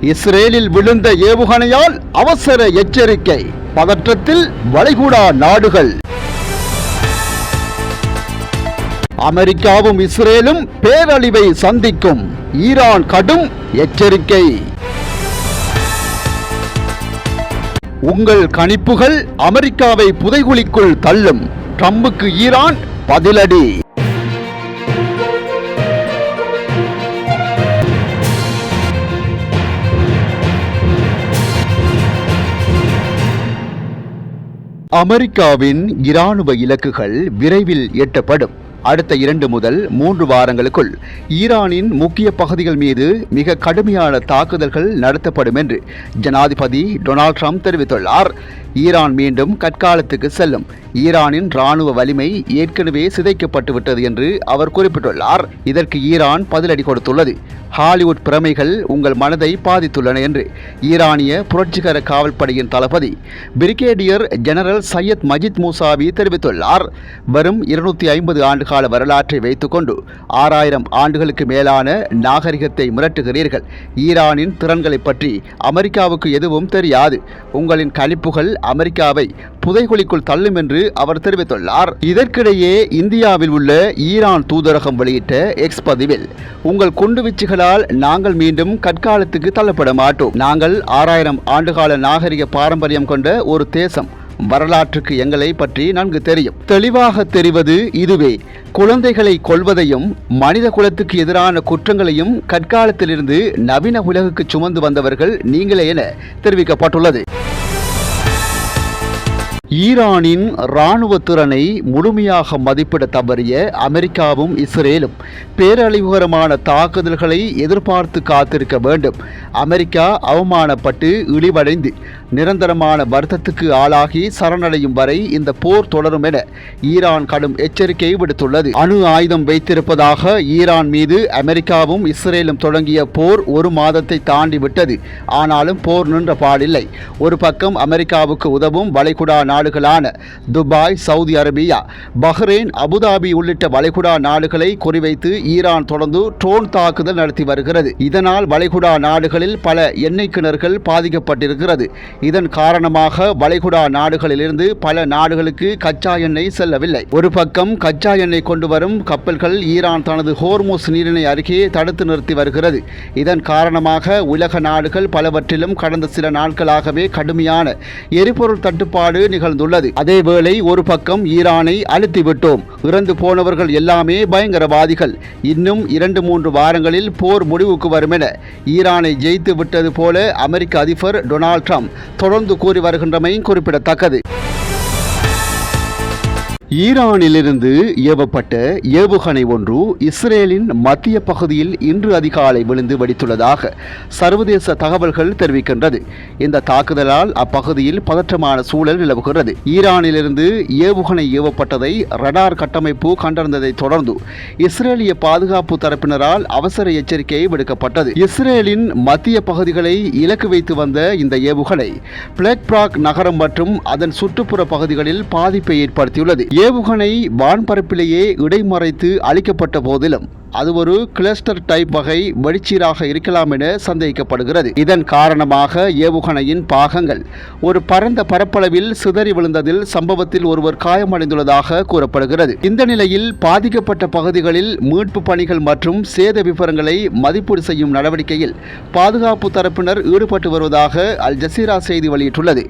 இஸ்ரேலில் விழுந்த ஏவுகணையால் அவசர எச்சரிக்கை, பதற்றத்தில் வளைகுடா நாடுகள். அமெரிக்காவும் இஸ்ரேலும் பேரழிவை சந்திக்கும், ஈரான் கடும் எச்சரிக்கை. உங்கள் கணிப்புகள் அமெரிக்காவை புதைகுழிக்குள் தள்ளும், ட்ரம்புக்கு ஈரான் பதிலடி. அமெரிக்காவின் இராணுவ இலக்குகள் விரைவில் எட்டப்படும். அடுத்த 2 முதல் 3 வாரங்களுக்குள் ஈரானின் முக்கிய பகுதிகள் மீது மிக கடுமையான தாக்குதல்கள் நடத்தப்படும் என்று ஜனாதிபதி டொனால்ட் ட்ரம்ப் தெரிவித்துள்ளார். ஈரான் மீண்டும் கற்காலத்துக்கு செல்லும். ஈரானின் இராணுவ வலிமை ஏற்கனவே சிதைக்கப்பட்டுவிட்டது என்று அவர் குறிப்பிட்டுள்ளார். இதற்கு ஈரான் பதிலடி கொடுத்துள்ளது. ஹாலிவுட் பிரமைகள் உங்கள் மனதை பாதித்துள்ளன என்று ஈரானிய புரட்சிகர காவல்படையின் தளபதி பிரிகேடியர் ஜெனரல் சையத் மஜித் மூசாவி தெரிவித்துள்ளார். வரும் 250 ஆண்டுகால வரலாற்றை வைத்துக்கொண்டு 6000 ஆண்டுகளுக்கு மேலான நாகரிகத்தை மிரட்டுகிறீர்கள். ஈரானின் திறன்களை பற்றி அமெரிக்காவுக்கு எதுவும் தெரியாது. உங்களின் கணிப்புகள் அமெரிக்காவை புதைகுழிக்குள் தள்ளும் என்று அவர் தெரிவித்துள்ளார். இதற்கிடையே இந்தியாவில் உள்ள ஈரான் தூதரகம் வெளியிட்ட எக்ஸ் பதிவில், உங்கள் குண்டுவீச்சுகளால் நாங்கள் மீண்டும் கற்காலத்துக்கு தள்ளப்பட மாட்டோம். நாங்கள் 6000 ஆண்டுகால நாகரிக பாரம்பரியம் கொண்ட ஒரு தேசம். வரலாற்றுக்கு எங்களை பற்றி நன்கு தெரியும். தெளிவாக தெரிவது இதுவே. குழந்தைகளை கொல்வதையும் மனித குலத்துக்கு எதிரான குற்றங்களையும் கற்காலத்திலிருந்து நவீன உலகுக்கு சுமந்து வந்தவர்கள் நீங்களே என தெரிவிக்கப்பட்டுள்ளது. ஈரானின் இராணுவ திறனை முழுமையாக மதிப்பிட தவறிய அமெரிக்காவும் இஸ்ரேலும் பேரழிவுகரமான தாக்குதல்களை எதிர்பார்த்து காத்திருக்க வேண்டும். அமெரிக்கா அவமானப்பட்டு இழிவடைந்து நிரந்தரமான வருத்தத்துக்கு ஆளாகி சரணடையும் வரை இந்த போர் தொடரும் என ஈரான் கடும் எச்சரிக்கை விடுத்துள்ளது. அணு ஆயுதம் வைத்திருப்பதாக ஈரான் மீது அமெரிக்காவும் இஸ்ரேலும் தொடங்கிய போர் 1 மாதத்தை தாண்டி விட்டது. ஆனாலும் போர் நின்ற பாடில்லை. ஒரு பக்கம் அமெரிக்காவுக்கு உதவும் வளைகுடா நாடுகளான Dubai, Saudi Arabia, Bahrain, Abu Dhabi உள்ளிட்ட வளைகுடா நாடுகளை குறிவைத்து ஈரான் தொடர்ந்து ட்ரோன் தாக்குதல் நடத்தி வருகிறது. இதனால் வளைகுடா நாடுகளில் பல எண்ணெய் கிணறுகள் பாதிக்கப்பட்டிருக்கிறது. இதன் காரணமாக வளைகுடா நாடுகளிலிருந்து பல நாடுகளுக்கு கச்சா எண்ணெய் செல்லவில்லை. ஒரு பக்கம் கச்சா எண்ணெய் கொண்டு வரும் கப்பல்கள் ஈரான் தனது ஹோர்முஸ் நீரிணை அருகே தடுத்து நிறுத்தி வருகிறது. இதன் காரணமாக உலக நாடுகள் பலவற்றிலும் கடந்த சில நாட்களாகவே கடுமையான எரிபொருள் தட்டுப்பாடு நிகழ்ந்துள்ளது. அதேவேளை ஒரு பக்கம் ஈரானை அழுத்திவிட்டோம், இறந்து போனவர்கள் எல்லாமே பயங்கரவாதிகள், இன்னும் 2-3 வாரங்களில் போர் முடிவுக்கு வரும் என ஈரானை ஜெயித்து விட்டது போல அமெரிக்க அதிபர் டொனால்ட் ட்ரம்ப் தொடர்ந்து கூறி வருகின்றமை குறிப்பிடத்தக்கது. ஈரானிலிருந்து ஏவப்பட்ட ஏவுகணை ஒன்று இஸ்ரேலின் மத்திய பகுதியில் இன்று அதிகாலை விழுந்து வெடித்துள்ளதாக சர்வதேச தகவல்கள் தெரிவிக்கின்றது. இந்த தாக்குதலால் அப்பகுதியில் பதற்றமான சூழல் நிலவுகிறது. ஈரானிலிருந்து ஏவுகணை ஏவப்பட்டதை ரடார் கட்டமைப்பு கண்டறிந்ததை தொடர்ந்து இஸ்ரேலிய பாதுகாப்பு தரப்பினரால் அவசர எச்சரிக்கை விடுக்கப்பட்டது. இஸ்ரேலின் மத்திய பகுதிகளை இலக்கு வைத்து வந்த இந்த ஏவுகணை பிளேக்பிராக் நகரம் மற்றும் அதன் சுற்றுப்புற பகுதிகளில் பாதிப்பை ஏற்படுத்தியுள்ளது. ஏவுகணை வான்பரப்பிலேயே இடைமறைத்து அளிக்கப்பட்ட போதிலும் அது ஒரு கிளஸ்டர் டைப் வகை வெடிச்சீராக இருக்கலாம் என சந்தேகிக்கப்படுகிறது. இதன் காரணமாக ஏவுகணையின் பாகங்கள் ஒரு பரந்த பரப்பளவில் சிதறி விழுந்ததில் சம்பவத்தில் ஒருவர் காயமடைந்துள்ளதாக கூறப்படுகிறது. இந்த நிலையில் பாதிக்கப்பட்ட பகுதிகளில் மீட்பு பணிகள் மற்றும் சேத விவரங்களை மதிப்பீடு செய்யும் நடவடிக்கையில் பாதுகாப்பு தரப்பினர் ஈடுபட்டு வருவதாக அல் ஜசீரா செய்தி வெளியிட்டுள்ளது.